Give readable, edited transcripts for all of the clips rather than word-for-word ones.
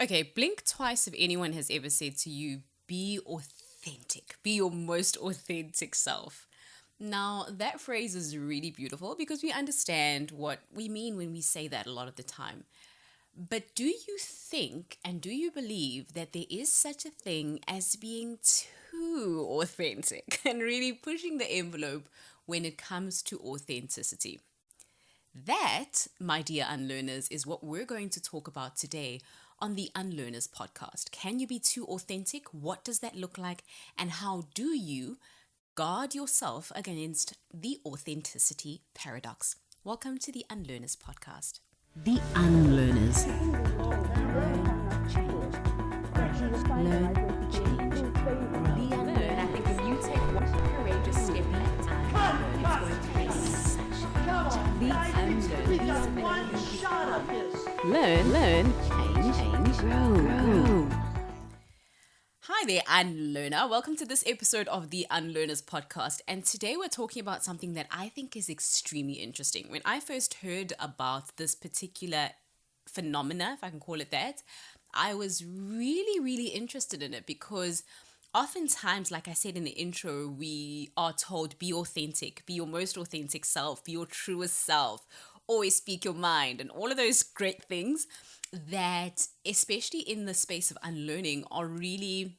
Okay, blink twice if anyone has ever said to you, be authentic, be your most authentic self. Now, that phrase is really beautiful because we understand what we mean when we say that a lot of the time. But do you think and do you believe that there is such a thing as being too authentic and really pushing the envelope when it comes to authenticity? That, my dear unlearners, is what we're going to talk about today on the Unlearners podcast. Can you be too authentic? What does that look like? And how do you guard yourself against the authenticity paradox? Welcome to the Unlearners podcast. The Unlearners. Learn, change, relearn. I think if you take one courageous step at a time, it's going to be such the Unlearners. Learn, change, grow. Hi there, Unlearner. Welcome to this episode of the Unlearners podcast. And today we're talking about something that I think is extremely interesting. When I first heard about this particular phenomena, if I can call it that, I was really interested in it because oftentimes, like I said in the intro, we are told be authentic, be your most authentic self, be your truest self, always speak your mind, and all of those great things that, especially in the space of unlearning, are really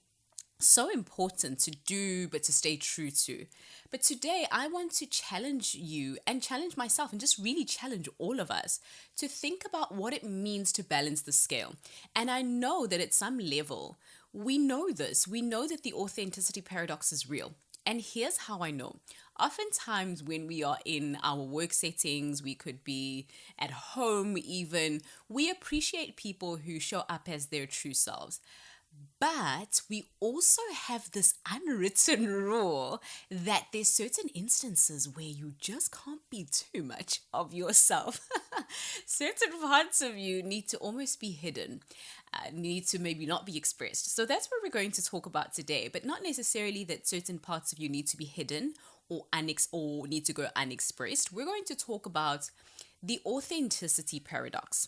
so important to do but to stay true to. But today I want to challenge you and challenge myself and just really challenge all of us to think about what it means to balance the scale. And I know that at some level we know this. We know that the authenticity paradox is real. And here's how I know. Oftentimes when we are in our work settings, we could be at home even, we appreciate people who show up as their true selves. But we also have this unwritten rule that there's certain instances where you just can't be too much of yourself. Certain parts of you need to almost be hidden, need to maybe not be expressed. So that's what we're going to talk about today, but not necessarily that certain parts of you need to be hidden or need to go unexpressed. We're going to talk about the authenticity paradox.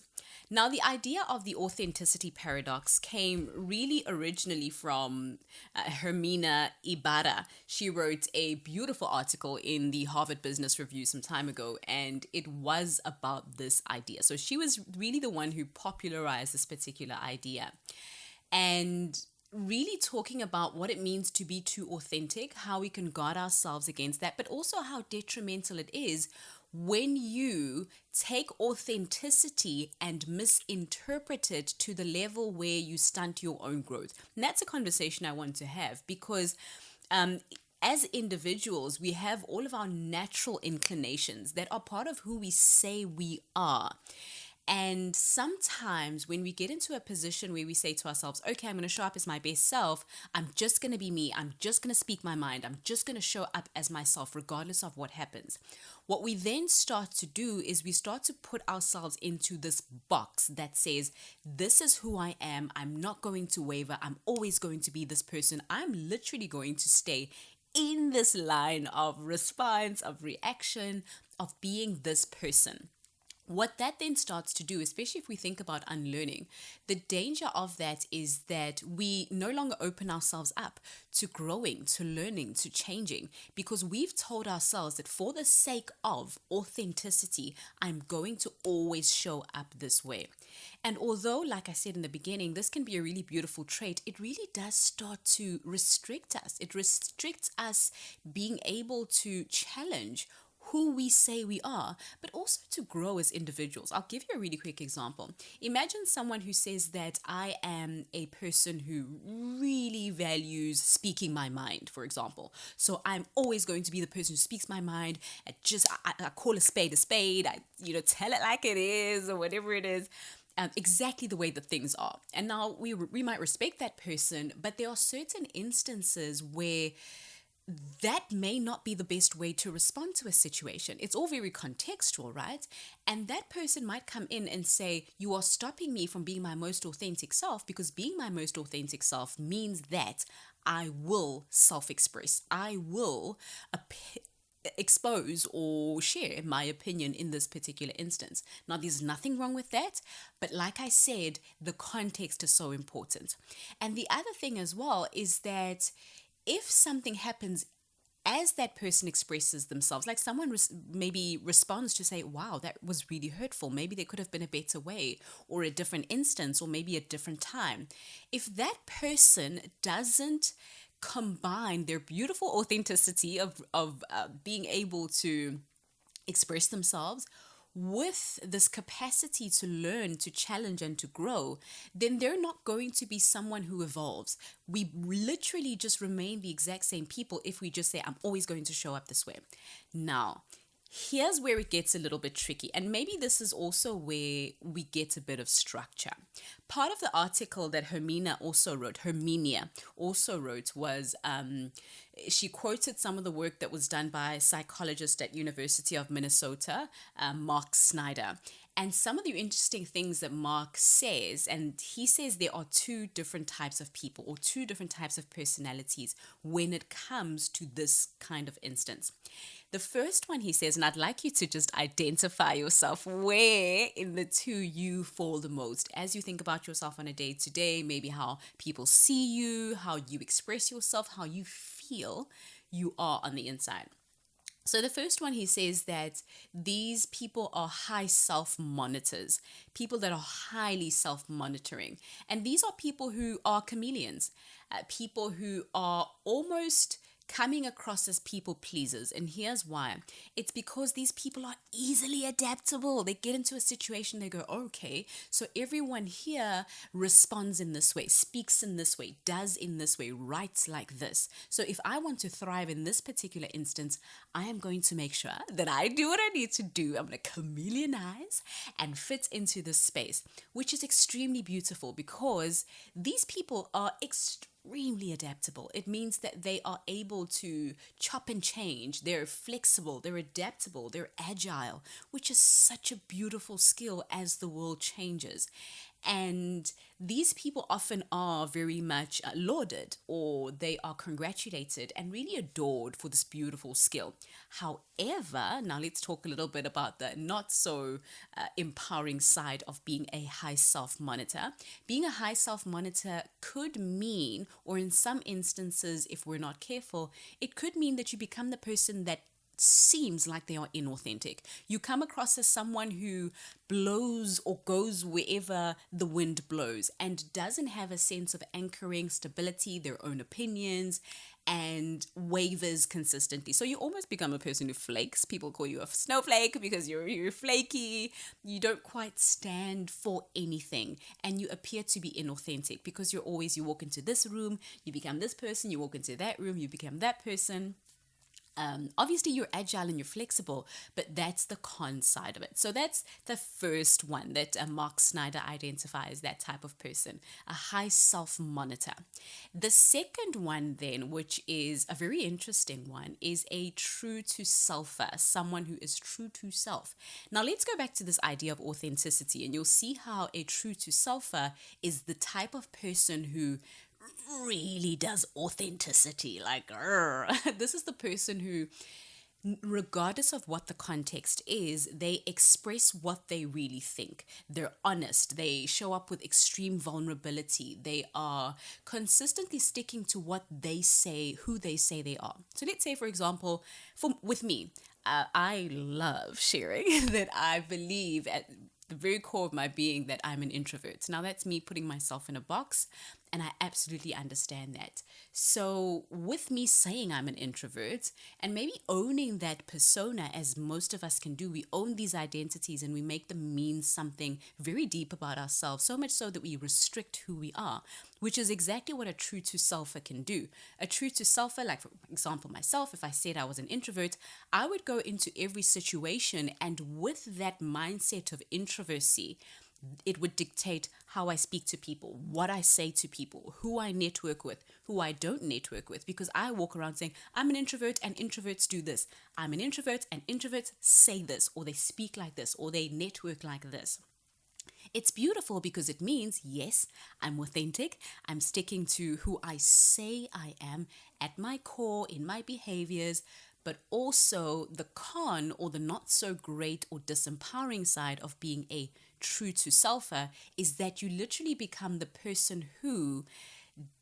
Now, the idea of the authenticity paradox came really originally from Hermina Ibarra. She wrote a beautiful article in the Harvard Business Review some time ago, and it was about this idea. So she was really the one who popularized this particular idea. And really talking about what it means to be too authentic, how we can guard ourselves against that, but also how detrimental it is when you take authenticity and misinterpret it to the level where you stunt your own growth. And that's a conversation I want to have because as individuals, we have all of our natural inclinations that are part of who we say we are. And sometimes when we get into a position where we say to ourselves, okay, I'm going to show up as my best self. I'm just going to be me. I'm just going to speak my mind. I'm just going to show up as myself regardless of what happens. What we then start to do is we start to put ourselves into this box that says, this is who I am. I'm not going to waver. I'm always going to be this person. I'm literally going to stay in this line of response, of reaction, of being this person. What that then starts to do, especially if we think about unlearning, the danger of that is that we no longer open ourselves up to growing, to learning, to changing, because we've told ourselves that for the sake of authenticity, I'm going to always show up this way. And although, like I said in the beginning, this can be a really beautiful trait, it really does start to restrict us. It restricts us being able to challenge who we say we are, but also to grow as individuals. I'll give you a really quick example. Imagine someone who says that I am a person who really values speaking my mind, for example. So I'm always going to be the person who speaks my mind. I call a spade. I tell it like it is or whatever it is. Exactly the way that things are. And now we might respect that person, but there are certain instances where that may not be the best way to respond to a situation. It's all very contextual, right? And that person might come in and say, you are stopping me from being my most authentic self because being my most authentic self means that I will self-express. I will expose or share my opinion in this particular instance. Now, there's nothing wrong with that, but like I said, the context is so important. And the other thing as well is that if something happens as that person expresses themselves, like someone maybe responds to say, wow, that was really hurtful. Maybe there could have been a better way or a different instance or maybe a different time. If that person doesn't combine their beautiful authenticity of being able to express themselves with this capacity to learn, to challenge, and to grow, then they're not going to be someone who evolves. We literally just remain the exact same people if we just say, I'm always going to show up this way. Now, here's where it gets a little bit tricky. And maybe this is also where we get a bit of structure. Part of the article that Hermina also wrote was she quoted some of the work that was done by a psychologist at University of Minnesota, Mark Snyder. And some of the interesting things that Mark says, and he says there are two different types of people or two different types of personalities when it comes to this kind of instance. The first one he says, and I'd like you to just identify yourself where in the two you fall the most as you think about yourself on a day to day, maybe how people see you, how you express yourself, how you feel you are on the inside. So the first one, he says that these people are high self-monitors, people that are highly self-monitoring. And these are people who are chameleons, people who are almost coming across as people pleasers. And here's why. It's because these people are easily adaptable. They get into a situation, they go, okay, so everyone here responds in this way, speaks in this way, does in this way, writes like this. So if I want to thrive in this particular instance, I am going to make sure that I do what I need to do. I'm going to chameleonize and fit into this space, which is extremely beautiful because these people are extremely adaptable. It means that they are able to chop and change. They're flexible, they're adaptable, they're agile, which is such a beautiful skill as the world changes. And these people often are very much lauded, or they are congratulated and really adored for this beautiful skill. However, now let's talk a little bit about the not so empowering side of being a high self monitor. Being a high self monitor could mean, or in some instances, if we're not careful, it could mean that you become the person that seems like they are inauthentic. You come across as someone who blows or goes wherever the wind blows and doesn't have a sense of anchoring, stability, their own opinions, and wavers consistently. So you almost become a person who flakes. People call you a snowflake because you're flaky. You don't quite stand for anything, and you appear to be inauthentic because you walk into this room, you become this person, you walk into that room, you become that person. Obviously, you're agile and you're flexible, but that's the con side of it. So that's the first one that Mark Snyder identifies, that type of person, a high self-monitor. The second one then, which is a very interesting one, is a true to selfer, someone who is true to self. Now, let's go back to this idea of authenticity, and you'll see how a true to selfer is the type of person who really does authenticity. Like, this is the person who, regardless of what the context is, they express what they really think. They're honest. They show up with extreme vulnerability. They are consistently sticking to what they say, who they say they are. So let's say, for example, with me, I love sharing that I believe at the very core of my being that I'm an introvert. Now that's me putting myself in a box, and I absolutely understand that. So with me saying I'm an introvert and maybe owning that persona, as most of us can do, we own these identities and we make them mean something very deep about ourselves, so much so that we restrict who we are, which is exactly what a true to selfer can do. A true to selfer, like for example, myself, if I said I was an introvert, I would go into every situation, and with that mindset of introversy, it would dictate how I speak to people, what I say to people, who I network with, who I don't network with, because I walk around saying, I'm an introvert and introverts do this. I'm an introvert and introverts say this, or they speak like this, or they network like this. It's beautiful because it means, yes, I'm authentic. I'm sticking to who I say I am at my core, in my behaviors, But also the con or the not so great or disempowering side of being a true to selfer is that you literally become the person who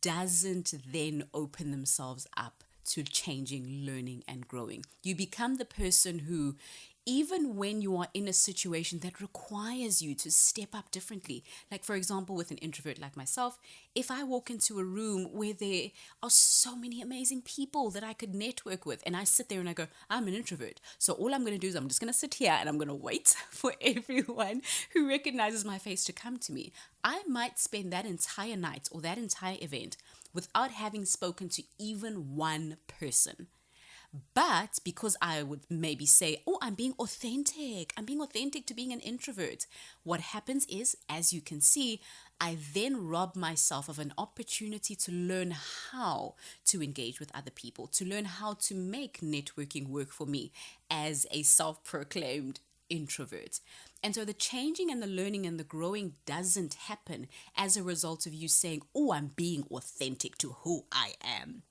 doesn't then open themselves up to changing, learning, and growing. You become the person who, even when you are in a situation that requires you to step up differently, like for example, with an introvert like myself, if I walk into a room where there are so many amazing people that I could network with, and I sit there and I go, I'm an introvert. So all I'm going to do is I'm just going to sit here and I'm going to wait for everyone who recognizes my face to come to me. I might spend that entire night or that entire event without having spoken to even one person. But because I would maybe say, oh, I'm being authentic to being an introvert, what happens is, as you can see, I then rob myself of an opportunity to learn how to engage with other people, to learn how to make networking work for me as a self-proclaimed introvert. And so the changing and the learning and the growing doesn't happen as a result of you saying, oh, I'm being authentic to who I am.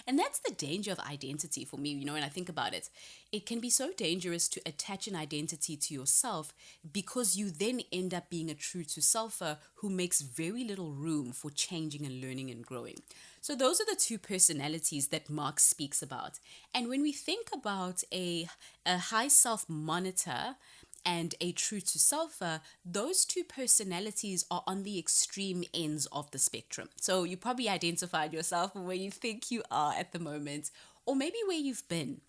And that's the danger of identity for me, when I think about it. It can be so dangerous to attach an identity to yourself because you then end up being a true to selfer who makes very little room for changing and learning and growing. So those are the two personalities that Marx speaks about. And when we think about a high self monitor and a true to selfer, those two personalities are on the extreme ends of the spectrum. So you probably identified yourself where you think you are at the moment, or maybe where you've been.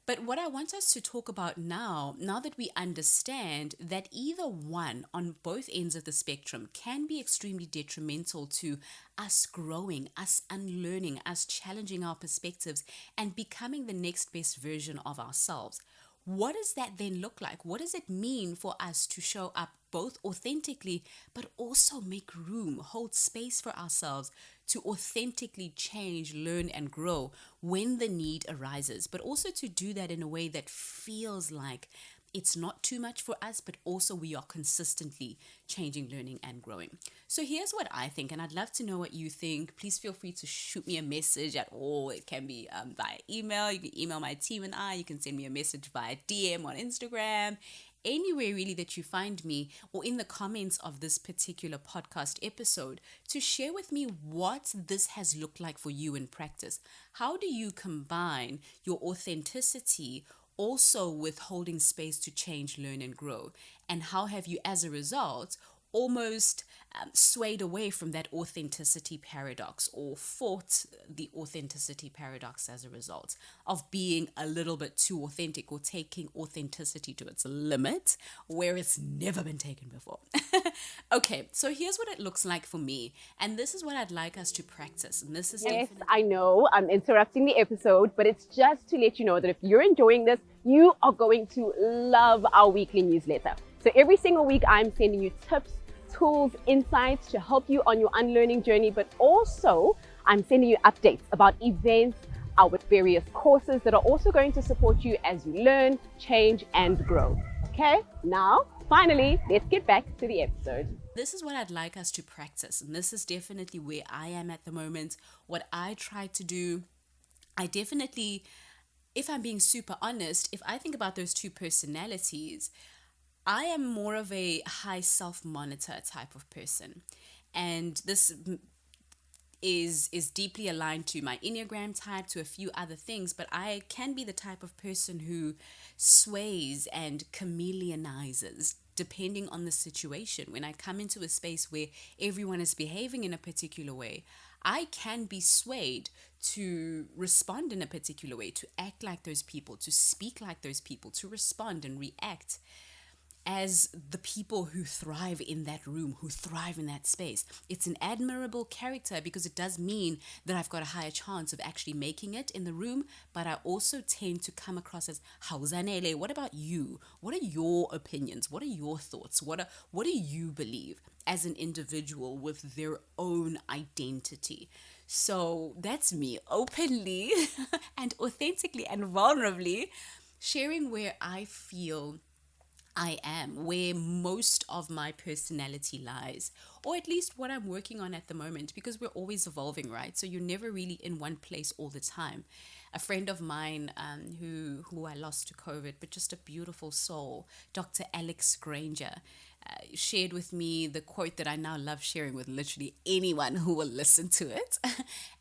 But what I want us to talk about now that we understand that either one on both ends of the spectrum can be extremely detrimental to us growing, us unlearning, us challenging our perspectives, and becoming the next best version of ourselves. What does that then look like? What does it mean for us to show up both authentically, but also make room, hold space for ourselves to authentically change, learn, and grow when the need arises, but also to do that in a way that feels like it's not too much for us, but also we are consistently changing, learning, and growing. So here's what I think, and I'd love to know what you think. Please feel free to shoot me a message at all. It can be via email. You can email my team and I. You can send me a message via DM on Instagram. Anywhere really that you find me, or in the comments of this particular podcast episode, to share with me what this has looked like for you in practice. How do you combine your authenticity also with holding space to change, learn, and grow? And how have you, as a result, almost swayed away from that authenticity paradox, or fought the authenticity paradox as a result of being a little bit too authentic, or taking authenticity to its limit where it's never been taken before? Okay, so here's what it looks like for me, and this is what I'd like us to practice. And this is Yes, I know I'm interrupting the episode, but it's just to let you know that if you're enjoying this, you are going to love our weekly newsletter. So every single week, I'm sending you tips, tools, insights to help you on your unlearning journey, but also I'm sending you updates about events, with various courses that are also going to support you as you learn, change, and grow. Okay, now, finally, let's get back to the episode. This is what I'd like us to practice, and this is definitely where I am at the moment. What I try to do, I definitely, if I'm being super honest, if I think about those two personalities, I am more of a high self-monitor type of person. And this is deeply aligned to my Enneagram type, to a few other things, but I can be the type of person who sways and chameleonizes depending on the situation. When I come into a space where everyone is behaving in a particular way, I can be swayed to respond in a particular way, to act like those people, to speak like those people, to respond and react as the people who thrive in that room, who thrive in that space. It's an admirable character because it does mean that I've got a higher chance of actually making it in the room, but I also tend to come across as, how Zanele, what about you? What are your opinions? What are your thoughts? What do you believe as an individual with their own identity? So that's me openly and authentically and vulnerably sharing where I feel I am, where most of my personality lies, or at least what I'm working on at the moment, because we're always evolving, right? So you're never really in one place all the time. A friend of mine who I lost to COVID, but just a beautiful soul, Dr. Alex Granger, shared with me the quote that I now love sharing with literally anyone who will listen to it.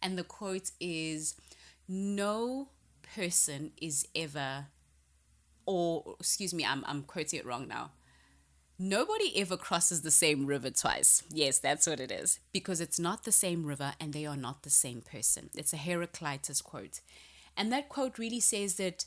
And the quote is, no person is ever, or excuse me, I'm quoting it wrong now. Nobody ever crosses the same river twice. Yes, that's what it is. Because it's not the same river and they are not the same person. It's a Heraclitus quote. And that quote really says that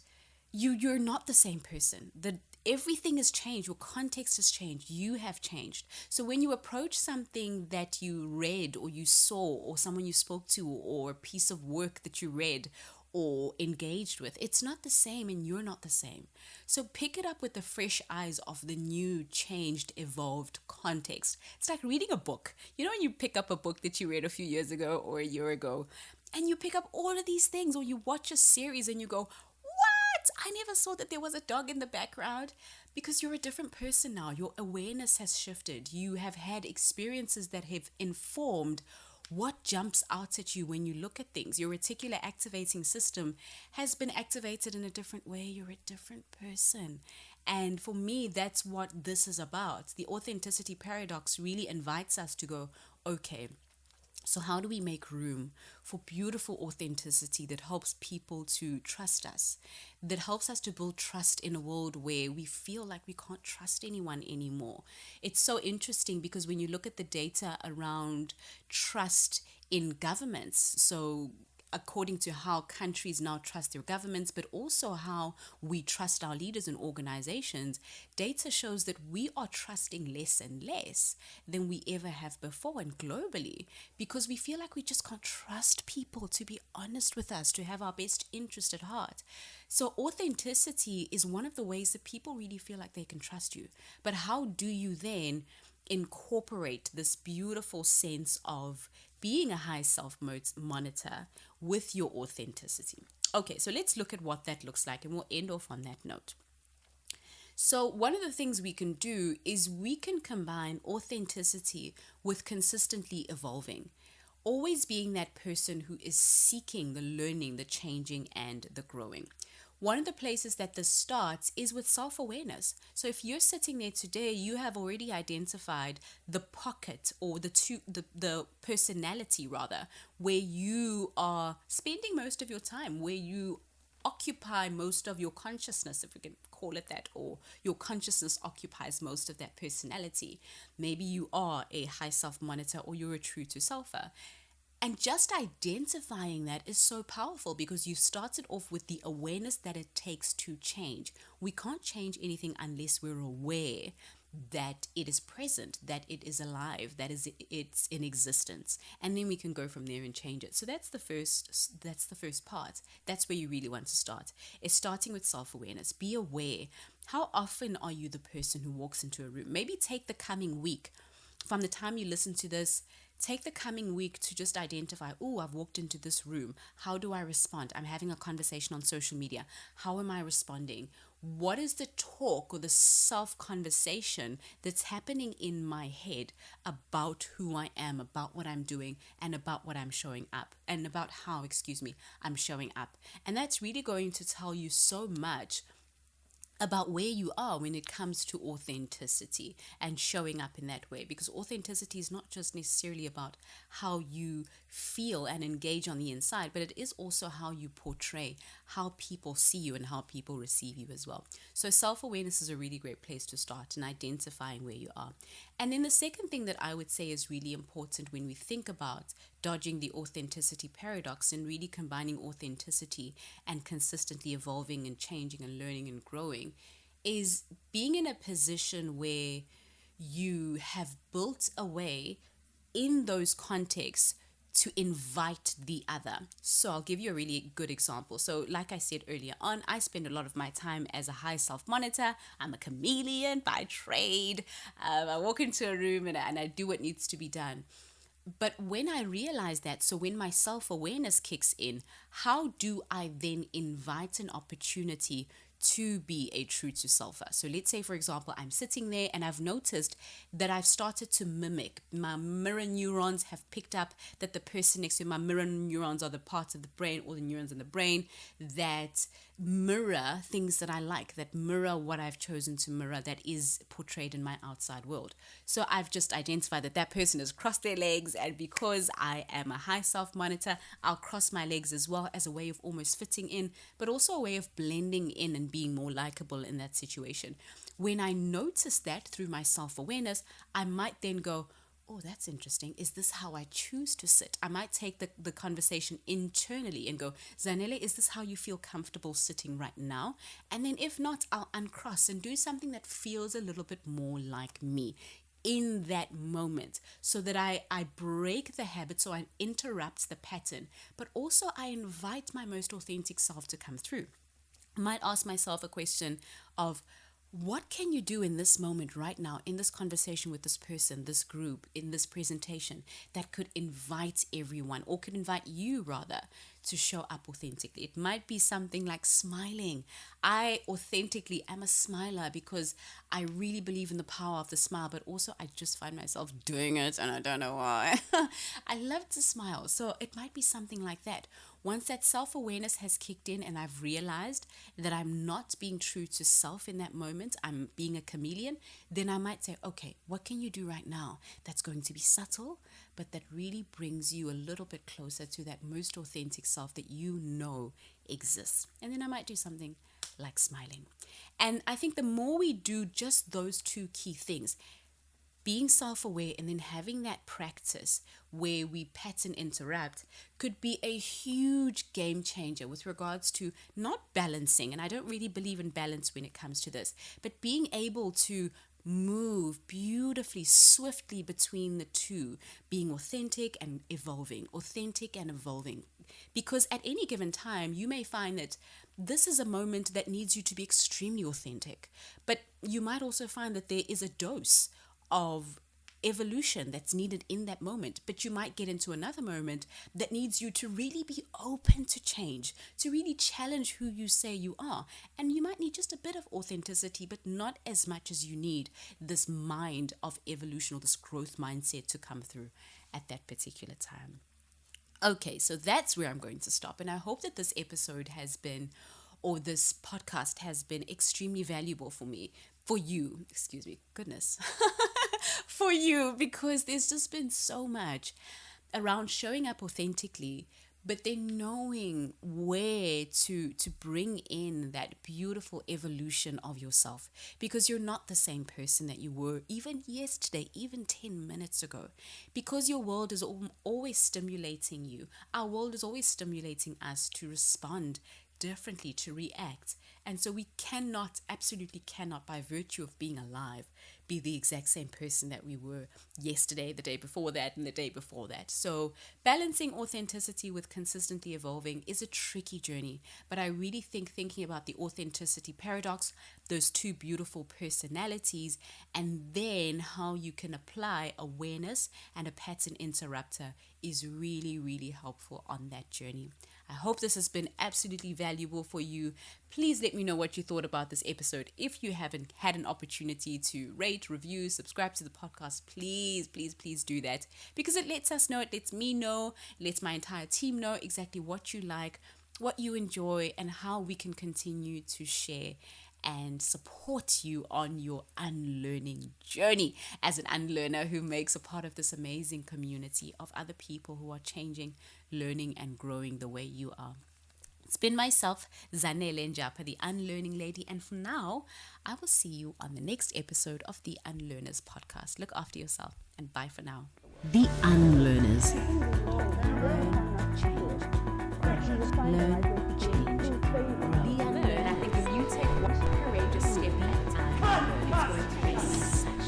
you're not the same person. That everything has changed. Your context has changed. You have changed. So when you approach something that you read or you saw or someone you spoke to or a piece of work that you read or engaged with, it's not the same and you're not the same. So pick it up with the fresh eyes of the new, changed, evolved context. It's like reading a book. You know, when you pick up a book that you read a few years ago or a year ago, and you pick up all of these things, or you watch a series and you go, what? I never saw that there was a dog in the background. Because you're a different person now. Your awareness has shifted. You have had experiences that have informed what jumps out at you when you look at things. Your reticular activating system has been activated in a different way. You're a different person. And for me, that's what this is about. The authenticity paradox really invites us to go, okay, so, how do we make room for beautiful authenticity that helps people to trust us, that helps us to build trust in a world where we feel like we can't trust anyone anymore? It's so interesting because when you look at the data around trust in governments, so according to how countries now trust their governments, but also how we trust our leaders and organizations, data shows that we are trusting less and less than we ever have before and globally, because we feel like we just can't trust people to be honest with us, to have our best interest at heart. So authenticity is one of the ways that people really feel like they can trust you. But how do you then incorporate this beautiful sense of being a high self monitor with your authenticity? Okay, so let's look at what that looks like and we'll end off on that note. So, one of the things we can do is we can combine authenticity with consistently evolving, always being that person who is seeking the learning, the changing, and the growing. One of the places that this starts is with self-awareness. So if you're sitting there today, you have already identified the pocket or the personality rather, where you are spending most of your time, where you occupy most of your consciousness, if we can call it that, or your consciousness occupies most of that personality. Maybe you are a high self monitor or you're a true to selfer. And just identifying that is so powerful because you've started off with the awareness that it takes to change. We can't change anything unless we're aware that it is present, that it is alive, that is it's in existence, and then we can go from there and change it. So that's the first part. That's where you really want to start. It's starting with self-awareness. Be aware. How often are you the person who walks into a room? Maybe take the coming week, from the time you listen to this, take the coming week to just identify, oh, I've walked into this room. How do I respond? I'm having a conversation on social media. How am I responding? What is the talk or the self-conversation that's happening in my head about who I am, about what I'm doing, and about what I'm showing up, and about how, I'm showing up. And that's really going to tell you so much about where you are when it comes to authenticity and showing up in that way, because authenticity is not just necessarily about how you feel and engage on the inside, but it is also how you portray, how people see you and how people receive you as well. So self-awareness is a really great place to start in identifying where you are. And then the second thing that I would say is really important when we think about dodging the authenticity paradox and really combining authenticity and consistently evolving and changing and learning and growing is being in a position where you have built a way in those contexts to invite the other. So I'll give you a really good example. So like I said earlier on, I spend a lot of my time as a high self-monitor. I'm a chameleon by trade. I walk into a room and I do what needs to be done. But when I realize that, so when my self-awareness kicks in, how do I then invite an opportunity to be a true to selfer. So let's say, for example, I'm sitting there and I've noticed that I've started to mimic. My mirror neurons have picked up that the person next to me, my mirror neurons are the parts of the brain, all the neurons in the brain that mirror things that I like, that mirror what I've chosen to mirror that is portrayed in my outside world. So I've just identified that that person has crossed their legs, and because I am a high self monitor, I'll cross my legs as well, as a way of almost fitting in, but also a way of blending in and being more likable in that situation. When I notice that through my self-awareness, I might then go, oh, that's interesting. Is this how I choose to sit? I might take the conversation internally and go, Zanele, is this how you feel comfortable sitting right now? And then if not, I'll uncross and do something that feels a little bit more like me in that moment, so that I break the habit, so I interrupt the pattern, but also I invite my most authentic self to come through. I might ask myself a question of, what can you do in this moment right now, in this conversation with this person, this group, in this presentation, that could invite everyone, or could invite you rather, to show up authentically? It might be something like smiling. I authentically am a smiler because I really believe in the power of the smile, but also I just find myself doing it and I don't know why. I love to smile. So it might be something like that. Once that self-awareness has kicked in and I've realized that I'm not being true to self in that moment, I'm being a chameleon, then I might say, okay, what can you do right now that's going to be subtle, but that really brings you a little bit closer to that most authentic self that you know exists? And then I might do something like smiling. And I think the more we do just those two key things, being self-aware and then having that practice where we pattern interrupt, could be a huge game changer with regards to not balancing. And I don't really believe in balance when it comes to this, but being able to move beautifully, swiftly between the two, being authentic and evolving, authentic and evolving. Because at any given time, you may find that this is a moment that needs you to be extremely authentic, but you might also find that there is a dose of evolution that's needed in that moment, but you might get into another moment that needs you to really be open to change, to really challenge who you say you are. And you might need just a bit of authenticity, but not as much as you need this mind of evolution or this growth mindset to come through at that particular time. Okay, so that's where I'm going to stop, and I hope that this episode has been, or this podcast has been, extremely valuable for me, for you, excuse me, goodness, for you, because there's just been so much around showing up authentically, but then knowing where to bring in that beautiful evolution of yourself, because you're not the same person that you were even yesterday, even 10 minutes ago, because your world is always stimulating you. Our world is always stimulating us to respond differently, to react. And so we cannot, absolutely cannot, by virtue of being alive, be the exact same person that we were yesterday, the day before that, and the day before that. So balancing authenticity with consistently evolving is a tricky journey. But I really think thinking about the authenticity paradox, those two beautiful personalities, and then how you can apply awareness and a pattern interrupter is really, really helpful on that journey. I hope this has been absolutely valuable for you. Please let me know what you thought about this episode. If you haven't had an opportunity to rate, review, subscribe to the podcast, please do that, because it lets us know, it lets me know, it lets my entire team know exactly what you like, what you enjoy, and how we can continue to share and support you on your unlearning journey as an unlearner who makes a part of this amazing community of other people who are changing, learning, and growing the way you are. It's been myself, Zanele Njapa, the Unlearning Lady, and for now, I will see you on the next episode of the Unlearners podcast. Look after yourself, and bye for now. The Unlearners. Learn, change, be unlearned. I think if you take one courageous step at a time, it's going to be such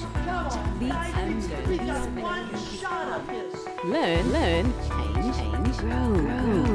the Unlearners. One shot of his. Learn, change, grow.